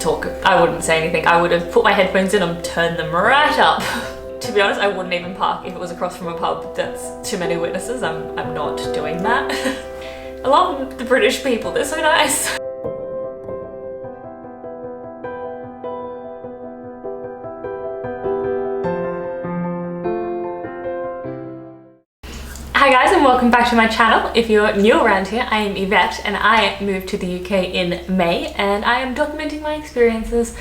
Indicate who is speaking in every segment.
Speaker 1: talk. I wouldn't say anything. I would have put my headphones in and turned them right up. To be honest, I wouldn't even park if it was across from a pub that's too many witnesses. I'm not doing that. I love the British people, they're so nice. Hi guys, and welcome back to my channel. If you're new around here, I am Yvette and I moved to the UK in May and I am documenting my experiences.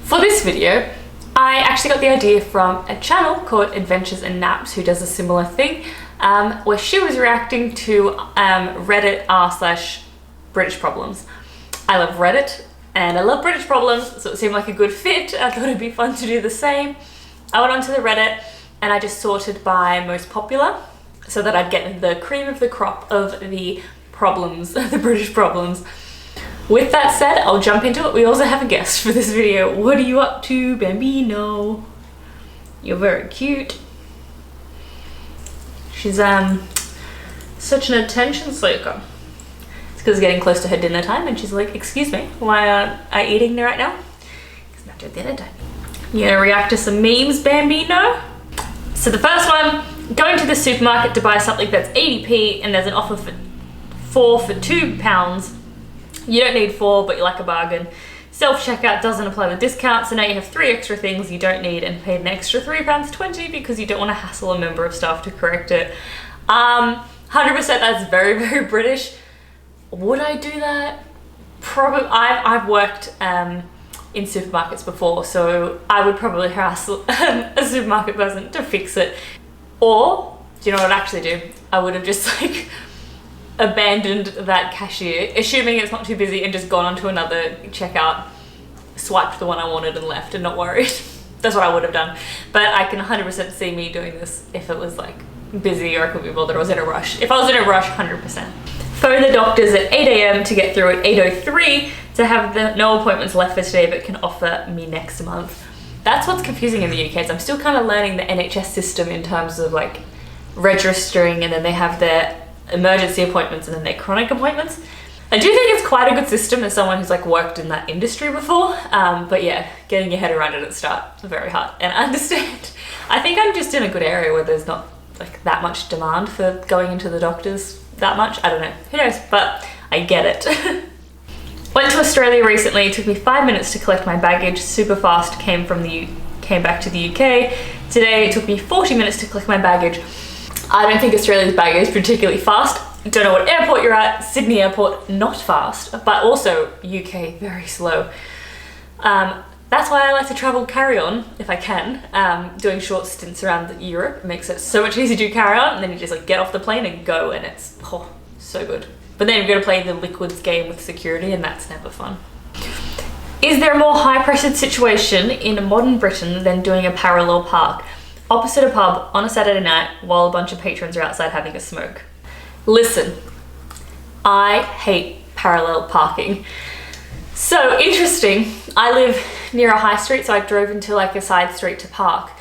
Speaker 1: For this video, I actually got the idea from a channel called Adventures and Naps who does a similar thing, where she was reacting to Reddit r/British problems. I love Reddit and I love British problems, so it seemed like a good fit. I thought it'd be fun to do the same. I went onto the Reddit and I just sorted by most popular, so that I'd get the cream of the crop of the problems, the British problems. With that said, I'll jump into it. We also have a guest for this video. What are you up to, Bambino? You're very cute. She's such an attention seeker. It's because it's getting close to her dinner time and she's like, excuse me, why aren't I eating right now? It's not dinner time. You gonna react to some memes, Bambino? So the first one, going to the supermarket to buy something that's 80p and there's an offer for 4 for £2. You don't need 4, but you like a bargain. Self-checkout doesn't apply the discount, so now you have 3 extra things you don't need and paid an extra £3.20 because you don't want to hassle a member of staff to correct it. 100% that's very, very British. Would I do that? Probably. I've worked in supermarkets before, so I would probably hassle a supermarket person to fix it. Or, do you know what I'd actually do? I would have just like abandoned that cashier, assuming it's not too busy, and just gone onto another checkout, swiped the one I wanted and left and not worried. That's what I would have done. But I can 100% see me doing this if it was like busy or I couldn't be bothered or I was in a rush. If I was in a rush, 100%. Phone the doctors at 8 AM to get through at 8:03 to have no appointments left for today but can offer me next month. That's what's confusing in the UK, is I'm still kind of learning the NHS system in terms of like registering, and then they have their emergency appointments and then their chronic appointments. I do think it's quite a good system as someone who's like worked in that industry before, but yeah, getting your head around it at the start is very hard. And I understand. I think I'm just in a good area where there's not like that much demand for going into the doctors that much. I don't know, who knows, but I get it. Went to Australia recently. It took me 5 minutes to collect my baggage. Super fast. Came back to the UK. Today it took me 40 minutes to collect my baggage. I don't think Australia's baggage is particularly fast. Don't know what airport you're at. Sydney airport, not fast, but also UK, very slow. That's why I like to travel carry-on if I can. Doing short stints around Europe makes it so much easier to do carry-on, and then you just like get off the plane and go, and it's so good. But then you've got to play the liquids game with security, and that's never fun. Is there a more high-pressured situation in modern Britain than doing a parallel park opposite a pub on a Saturday night while a bunch of patrons are outside having a smoke? Listen, I hate parallel parking. So interesting, I live near a high street, so I drove into like a side street to park,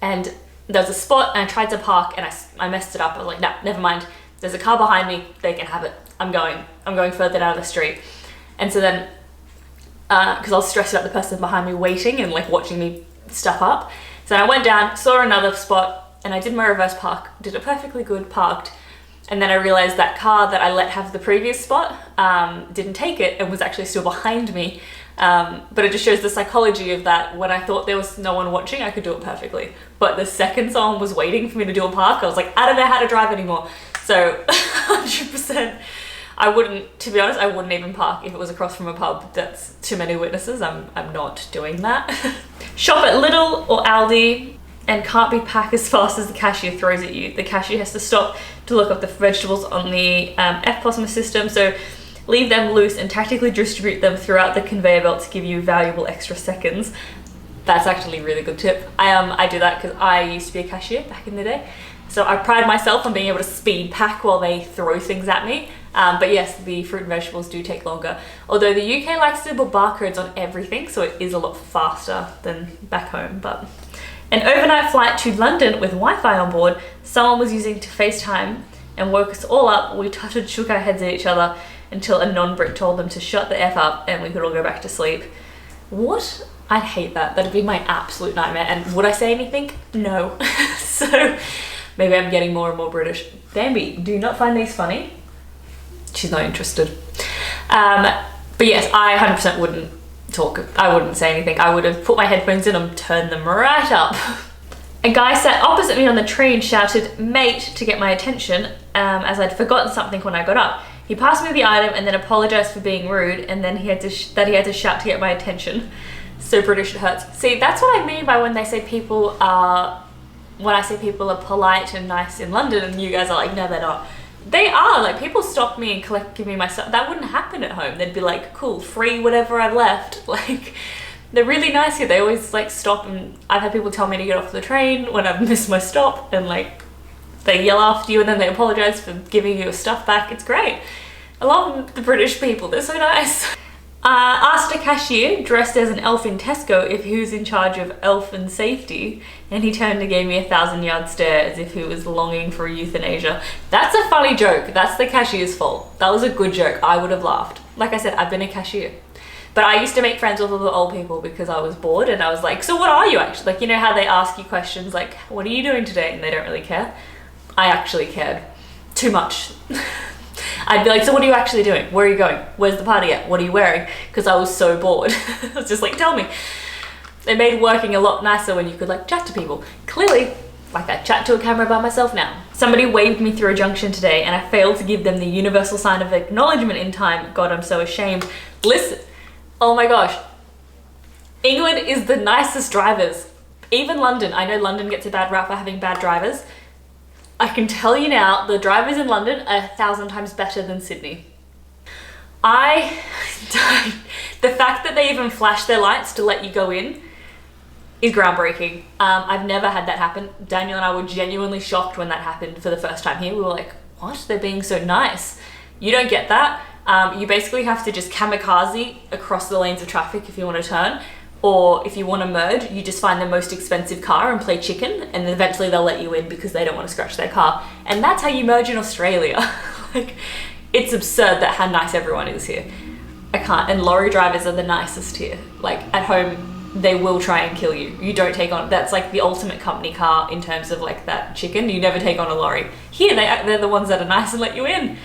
Speaker 1: and there was a spot and I tried to park and I messed it up. I was like, nah, never mind. There's a car behind me, they can have it. I'm going further down the street. And so then, because I was stressed about the person behind me waiting and like watching me stuff up. So I went down, saw another spot, and I did my reverse park, did it perfectly good, parked. And then I realized that car that I let have the previous spot didn't take it and was actually still behind me. But it just shows the psychology of that. When I thought there was no one watching, I could do it perfectly. But the second someone was waiting for me to do a park, I was like, I don't know how to drive anymore. So 100%, I wouldn't, to be honest, I wouldn't even park if it was across from a pub that's too many witnesses. I'm not doing that. Shop at Lidl or Aldi and can't be packed as fast as the cashier throws at you. The cashier has to stop to look up the vegetables on the FPOSMA system, so leave them loose and tactically distribute them throughout the conveyor belt to give you valuable extra seconds. That's actually a really good tip. I do that because I used to be a cashier back in the day. So I pride myself on being able to speed pack while they throw things at me. But yes, the fruit and vegetables do take longer. Although the UK likes to put barcodes on everything, so it is a lot faster than back home. But an overnight flight to London with Wi-Fi on board, someone was using to FaceTime and woke us all up. We tutted, shook our heads at each other until a non-Brit told them to shut the F up and we could all go back to sleep. What? I'd hate that. That'd be my absolute nightmare. And would I say anything? No. So maybe I'm getting more and more British. Bambi, do you not find these funny? She's not interested. But yes, I 100% wouldn't talk. I wouldn't say anything. I would have put my headphones in and turned them right up. A guy sat opposite me on the train shouted "mate" to get my attention, as I'd forgotten something when I got up. He passed me the item and then apologized for being rude, and then he had to shout to get my attention. So British it hurts. See, that's what I mean by when they say people are, when I say people are polite and nice in London, and you guys are like, no, they're not. They are. Like, people stop me and give me my stuff. That wouldn't happen at home. They'd be like, cool, free whatever I've left. Like, they're really nice here. They always like stop, and I've had people tell me to get off the train when I've missed my stop, and like they yell after you and then they apologize for giving you your stuff back. It's great. I love the British people. They're so nice. Asked a cashier dressed as an elf in Tesco if he was in charge of elf and safety, and he turned and gave me a 1,000-yard stare as if he was longing for euthanasia. That's a funny joke. That's the cashier's fault. That was a good joke. I would have laughed. Like I said, I've been a cashier. But I used to make friends with all the old people because I was bored, and I was like, so what are you actually? Like, you know how they ask you questions like, what are you doing today? And they don't really care. I actually cared. Too much. I'd be like, so what are you actually doing? Where are you going? Where's the party at? What are you wearing? Because I was so bored. I was just like, tell me. It made working a lot nicer when you could like chat to people. Clearly, like I chat to a camera by myself now. Somebody waved me through a junction today and I failed to give them the universal sign of acknowledgement in time. God, I'm so ashamed. Listen, oh my gosh. England is the nicest drivers. Even London. I know London gets a bad rap for having bad drivers. I can tell you now, the drivers in London are 1,000 times better than Sydney. The fact that they even flash their lights to let you go in is groundbreaking. I've never had that happen. Daniel and I were genuinely shocked when that happened for the first time here. We were like, what? They're being so nice. You don't get that. You basically have to just kamikaze across the lanes of traffic if you want to turn. Or if you want to merge, you just find the most expensive car and play chicken, and then eventually they'll let you in because they don't want to scratch their car. And that's how you merge in Australia. Like, it's absurd that how nice everyone is here. I can't. And lorry drivers are the nicest here. Like, at home, they will try and kill you. You don't take on, that's like the ultimate company car in terms of like that chicken. You never take on a lorry. Here, they're the ones that are nice and let you in.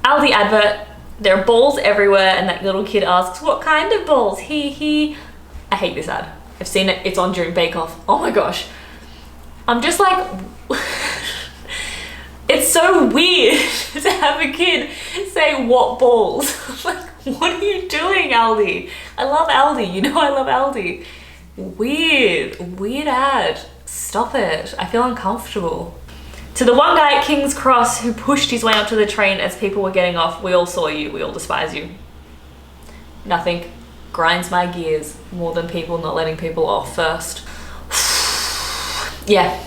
Speaker 1: Aldi advert. There are balls everywhere, and that little kid asks, what kind of balls? He. I hate this ad. I've seen it. It's on during Bake Off. Oh my gosh. I'm just like, it's so weird to have a kid say what balls. Like, what are you doing, Aldi? I love Aldi. You know I love Aldi. Weird ad. Stop it. I feel uncomfortable. To the one guy at King's Cross who pushed his way onto the train as people were getting off, we all saw you, we all despise you. Nothing grinds my gears more than people not letting people off first. Yeah.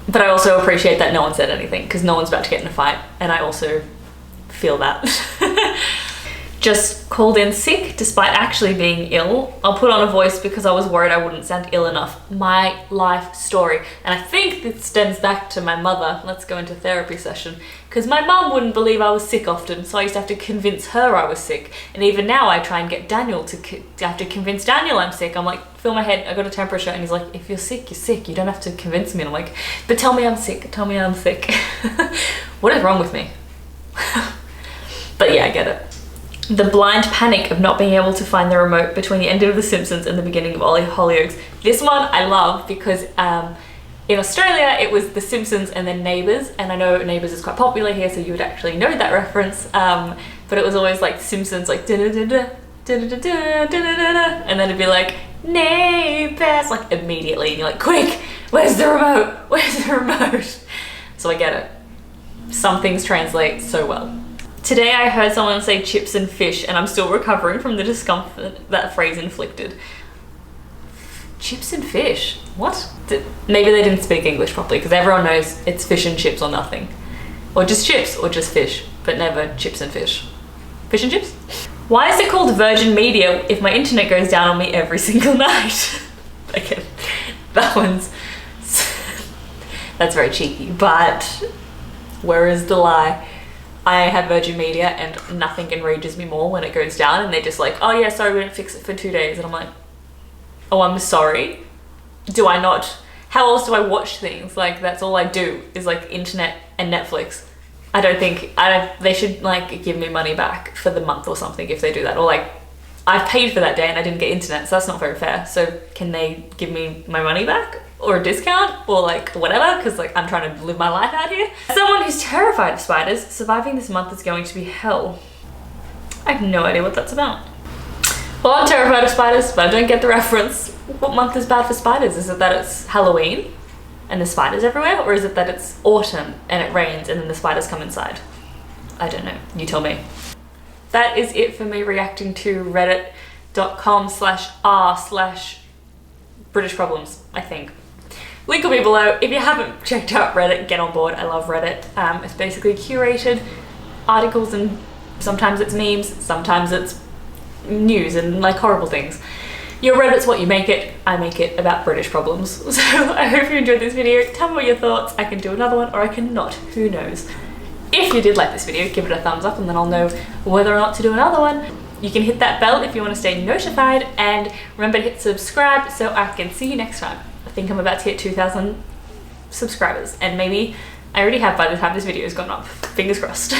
Speaker 1: But I also appreciate that no one said anything because no one's about to get in a fight, and I also feel that. Just called in sick despite actually being ill. I'll put on a voice because I was worried I wouldn't sound ill enough. My life story. And I think this stems back to my mother. Let's go into therapy session. Because my mum wouldn't believe I was sick often, so I used to have to convince her I was sick. And even now I try and get Daniel to have to convince Daniel I'm sick. I'm like, feel my head, I got a temperature, and he's like, if you're sick, you're sick. You don't have to convince me. And I'm like, but tell me I'm sick, tell me I'm sick. What is wrong with me? But yeah, I get it. The blind panic of not being able to find the remote between the end of The Simpsons and the beginning of Hollyoaks. This one I love because in Australia it was The Simpsons and then Neighbours, and I know Neighbours is quite popular here, so you would actually know that reference. But it was always like Simpsons, like da da da da da da da da da, and then it'd be like Neighbours, like immediately, and you're like, quick, where's the remote? Where's the remote? So I get it. Some things translate so well. Today I heard someone say chips and fish, and I'm still recovering from the discomfort that phrase inflicted. Chips and fish? What? Maybe they didn't speak English properly, because everyone knows it's fish and chips or nothing. Or just chips, or just fish, but never chips and fish. Fish and chips? Why is it called Virgin Media if my internet goes down on me every single night? Okay, that one's... that's very cheeky, but where is the lie? I have Virgin Media and nothing enrages me more when it goes down and they're just like, oh yeah, sorry, we didn't fix it for 2 days. And I'm like, oh, I'm sorry. Do I not? How else do I watch things? Like, that's all I do is like internet and Netflix. I don't think, they should like give me money back for the month or something if they do that. Or like, I've paid for that day and I didn't get internet, so that's not very fair. So can they give me my money back or a discount or like whatever? Because like I'm trying to live my life out here. As someone who's terrified of spiders, surviving this month is going to be hell. I have no idea what that's about. Well, I'm terrified of spiders, but I don't get the reference. What month is bad for spiders? Is it that it's Halloween and there's spiders everywhere? Or is it that it's autumn and it rains and then the spiders come inside? I don't know, you tell me. That is it for me reacting to reddit.com/r/British problems, I think. Link will be below. If you haven't checked out Reddit, get on board. I love Reddit. It's basically curated articles and sometimes it's memes, sometimes it's news and like horrible things. Your Reddit's what you make it. I make it about British problems. So I hope you enjoyed this video. Tell me what your thoughts. I can do another one or I can not. Who knows? If you did like this video, give it a thumbs up and then I'll know whether or not to do another one. You can hit that bell if you want to stay notified, and remember to hit subscribe so I can see you next time. I think I'm about to hit 2,000 subscribers and maybe I already have by the time this video has gone up. Fingers crossed.